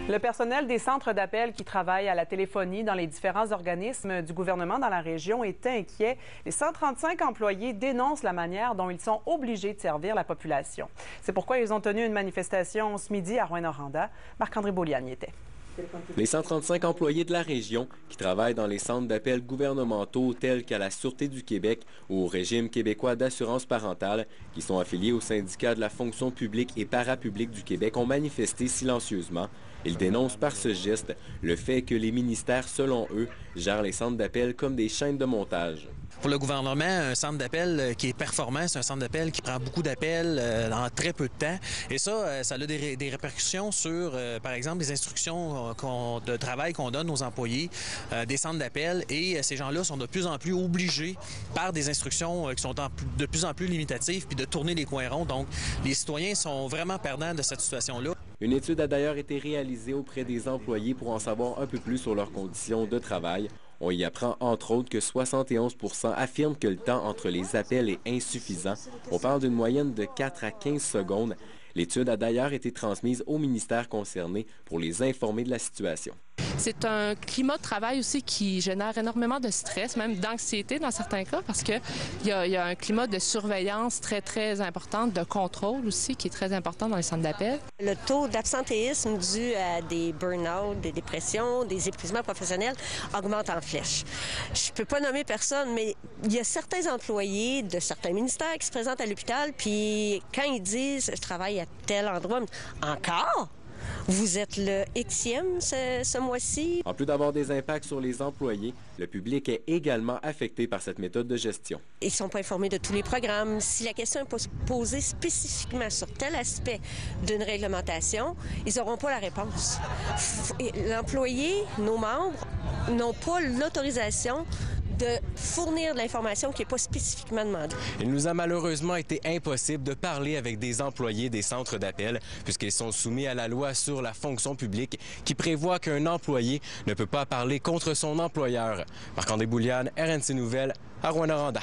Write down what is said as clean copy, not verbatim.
Le personnel des centres d'appel qui travaillent à la téléphonie dans les différents organismes du gouvernement dans la région est inquiet. Les 135 employés dénoncent la manière dont ils sont obligés de servir la population. C'est pourquoi ils ont tenu une manifestation ce midi à Rouyn-Noranda. Marc-André Beaulian y était. Les 135 employés de la région qui travaillent dans les centres d'appel gouvernementaux tels qu'à la Sûreté du Québec ou au régime québécois d'assurance parentale, qui sont affiliés au syndicat de la fonction publique et parapublique du Québec, ont manifesté silencieusement. Ils dénoncent par ce geste le fait que les ministères, selon eux, gèrent les centres d'appel comme des chaînes de montage. Pour le gouvernement, un centre d'appel qui est performant, c'est un centre d'appel qui prend beaucoup d'appels en très peu de temps. Et ça a des répercussions sur, par exemple, les instructions de travail qu'on donne aux employés des centres d'appel. Et ces gens-là sont de plus en plus obligés par des instructions qui sont de plus en plus limitatives puis de tourner les coins ronds. Donc, les citoyens sont vraiment perdants de cette situation-là. Une étude a d'ailleurs été réalisée auprès des employés pour en savoir un peu plus sur leurs conditions de travail. On y apprend entre autres que 71 % affirment que le temps entre les appels est insuffisant. On parle d'une moyenne de 4 à 15 secondes. L'étude a d'ailleurs été transmise au ministère concerné pour les informer de la situation. C'est un climat de travail aussi qui génère énormément de stress, même d'anxiété dans certains cas, parce qu'il y a un climat de surveillance très, très important, de contrôle aussi, qui est très important dans les centres d'appel. Le taux d'absentéisme dû à des burn-out, des dépressions, des épuisements professionnels augmente en flèche. Je ne peux pas nommer personne, mais il y a certains employés de certains ministères qui se présentent à l'hôpital, puis quand ils disent « je travaille à tel endroit », encore? Vous êtes le Xème ce mois-ci. En plus d'avoir des impacts sur les employés, le public est également affecté par cette méthode de gestion. Ils ne sont pas informés de tous les programmes. Si la question est posée spécifiquement sur tel aspect d'une réglementation, ils n'auront pas la réponse. L'employé, nos membres, n'ont pas l'autorisation de fournir de l'information qui n'est pas spécifiquement demandée. Il nous a malheureusement été impossible de parler avec des employés des centres d'appel puisqu'ils sont soumis à la loi sur la fonction publique qui prévoit qu'un employé ne peut pas parler contre son employeur. Marc-André Beaulian, RNC Nouvelles, à Rouyn-Noranda.